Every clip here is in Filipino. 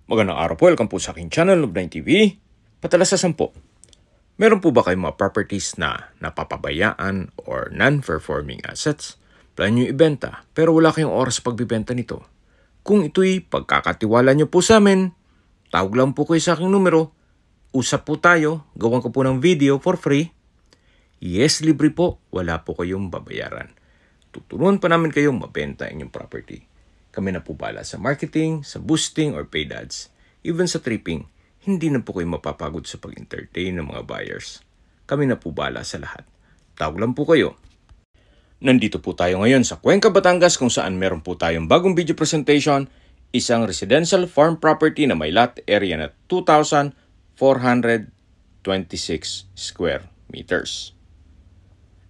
Magandang araw po, welcome po sa aking channel, Love9 TV. Patalasasan po, meron po ba kayong mga properties na napapabayaan or non-performing assets? Plan nyo ibenta pero wala kayong oras pagbibenta nito. Kung ito'y pagkakatiwala nyo po sa amin, tawag lang po kayo sa aking numero, usap po tayo, gawan ko po ng video for free. Yes, libre po, wala po kayong babayaran. Tuturuan pa namin kayong mabenta inyong property. Kami na po bala sa marketing, sa boosting or paid ads. Even sa tripping, hindi na po kayo mapapagod sa pag-entertain ng mga buyers. Kami na po bala sa lahat. Tawag lang po kayo. Nandito po tayo ngayon sa Cuenca, Batangas kung saan meron po tayong bagong video presentation, isang residential farm property na may lot area na 2,426 square meters.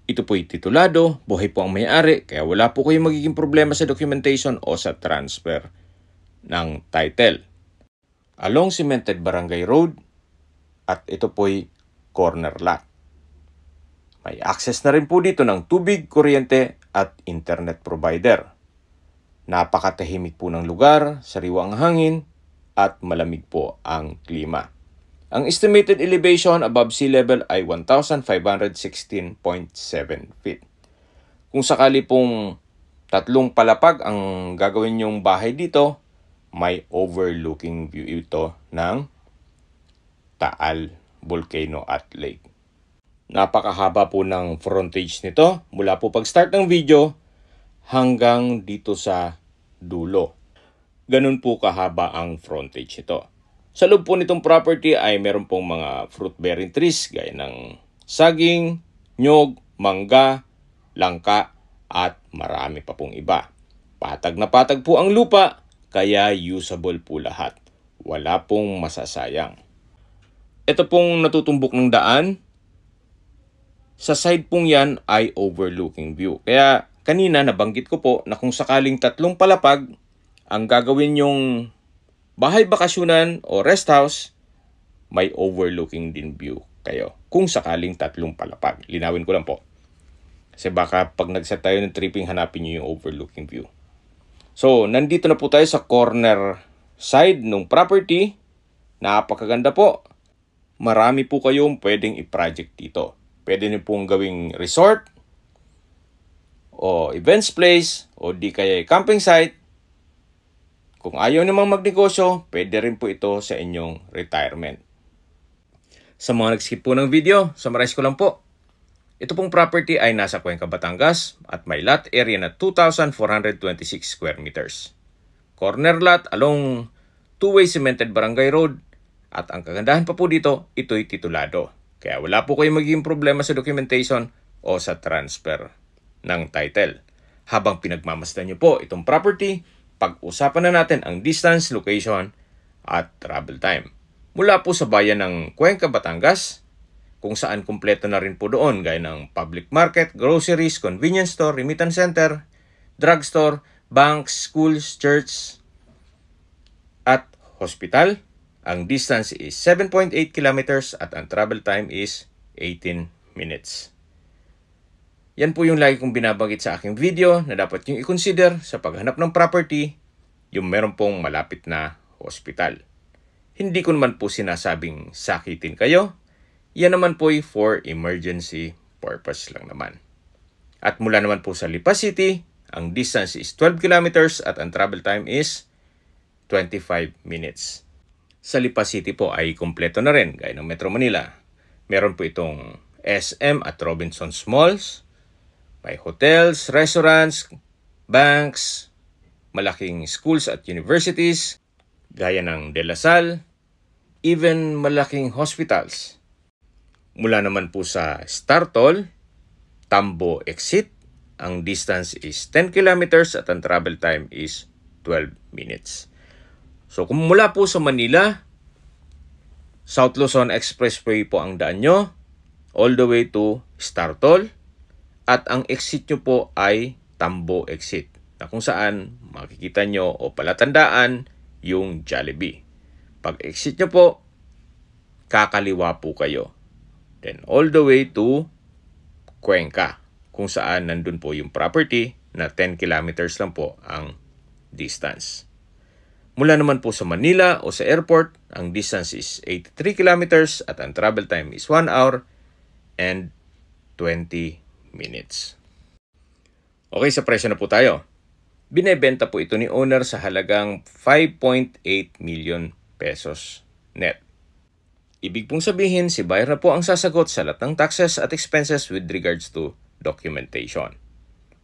Ito po'y titulado, buhay po ang may-ari, kaya wala po kayong magiging problema sa documentation o sa transfer ng title. Along Cemented Barangay Road, at ito po'y corner lot. May access na rin po dito ng tubig, kuryente at internet provider. Napakatahimik po ng lugar, sariwa ang hangin, at malamig po ang klima. Ang estimated elevation above sea level ay 1,516.7 feet. Kung sakali pong 3 palapag ang gagawin nyong bahay dito, may overlooking view ito ng Taal, Volcano at Lake. Napakahaba po ng frontage nito mula po pag-start ng video hanggang dito sa dulo. Ganun po kahaba ang frontage nito. Sa loob po nitong property ay meron pong mga fruit-bearing trees gaya ng saging, nyog, mangga, langka at marami pa pong iba. Patag na patag po ang lupa kaya usable po lahat. Wala pong masasayang. Ito pong natutumbok ng daan. Sa side pong yan ay overlooking view. Kaya kanina nabanggit ko po na kung sakaling 3 palapag ang gagawin yung bahay bakasyonan o rest house, may overlooking din view kayo. Kung sakaling 3 palapag. Linawin ko lang po. Kasi baka pag nag-set tayo ng tripping, hanapin nyo yung overlooking view. So, nandito na po tayo sa corner side ng property. Napakaganda po. Marami po kayong pwedeng i-project dito. Pwede nyo pong gawing resort, o events place, o di kaya camping site. Kung ayaw namang magnegosyo, pwede rin po ito sa inyong retirement. Sa mga nag-skip po ng video, summarize ko lang po. Ito pong property ay nasa Cuenca, Batangas at may lot area na 2,426 square meters. Corner lot along two-way cemented barangay road at ang kagandahan pa po dito, ito'y titulado. Kaya wala po kayong magiging problema sa documentation o sa transfer ng title. Habang pinagmamasdan nyo po itong property, pag-usapan na natin ang distance, location, at travel time. Mula po sa bayan ng Cuenca, Batangas, kung saan kumpleto na rin po doon gaya ng public market, groceries, convenience store, remittance center, drugstore, banks, schools, church, at hospital. Ang distance is 7.8 kilometers at ang travel time is 18 minutes. Yan po yung lagi kong binabanggit sa aking video na dapat nyo i-consider sa paghanap ng property, yung meron pong malapit na hospital. Hindi ko naman po sinasabing sakitin kayo. Yan naman po ay for emergency purpose lang naman. At mula naman po sa Lipa City, ang distance is 12 kilometers at ang travel time is 25 minutes. Sa Lipa City po ay kumpleto na rin gaya ng Metro Manila. Meron po itong SM at Robinsons Malls. May hotels, restaurants, banks, malaking schools at universities, gaya ng De La Salle, even malaking hospitals. Mula naman po sa Startol, Tambo Exit, ang distance is 10 kilometers at ang travel time is 12 minutes. So kung mula po sa Manila, South Luzon Expressway po ang daan nyo, all the way to Startol. At ang exit nyo po ay Tambo Exit, na kung saan makikita nyo o palatandaan yung Jollibee. Pag exit nyo po, kakaliwa po kayo. Then all the way to Cuenca, kung saan nandun po yung property na 10 kilometers lang po ang distance. Mula naman po sa Manila o sa airport, ang distance is 83 kilometers at ang travel time is 1 hour and 20 minutes. Okay, sa presyo na po tayo. Binebenta po ito ni owner sa halagang 5.8 million pesos net. Ibig pong sabihin, si buyer na po ang sasagot sa lahat ng taxes at expenses with regards to documentation.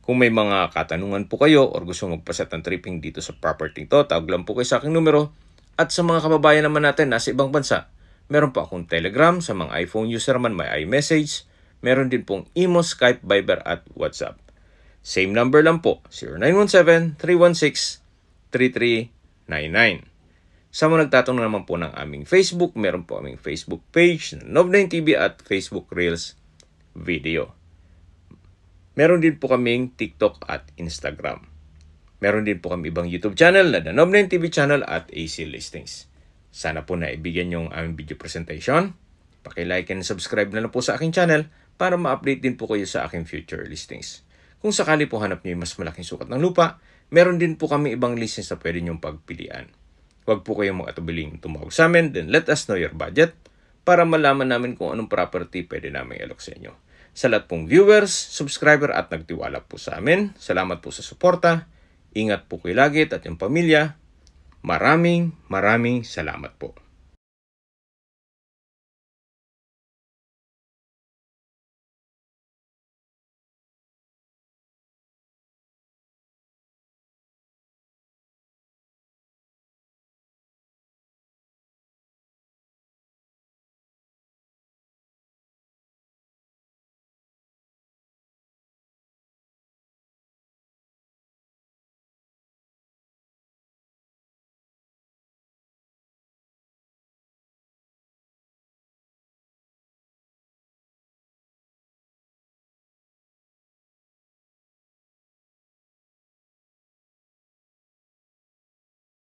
Kung may mga katanungan po kayo or gusto magpaset ng tripping dito sa property to, tawag lang po kayo sa aking numero. At sa mga kababayan naman natin nasa ibang bansa, meron po akong Telegram, sa mga iPhone user man may iMessage, meron din pong Imo, Skype, Viber at WhatsApp. Same number lang po, 0917-316-3399. Sa mga nagtatanong naman po ng aming Facebook, meron po aming Facebook page na Nov9TV at Facebook Reels Video. Meron din po kaming TikTok at Instagram. Meron din po kami ibang YouTube channel na The Nov9TV channel at AC Listings. Sana po naibigyan yung aming video presentation. Paki-like and subscribe na lang po sa aking channel para ma-update din po kayo sa aking future listings. Kung sakali po hanap niyo yung mas malaking sukat ng lupa, meron din po kami ibang listings na pwede niyong pagpilian. Huwag po kayong mag-atubiling tumawag sa amin, then let us know your budget para malaman namin kung anong property pwede namin i-alok sa inyo. Sa lahat pong viewers, subscriber at nagtiwala po sa amin, salamat po sa suporta. Ingat po kayo lagi at yung pamilya. Maraming salamat po.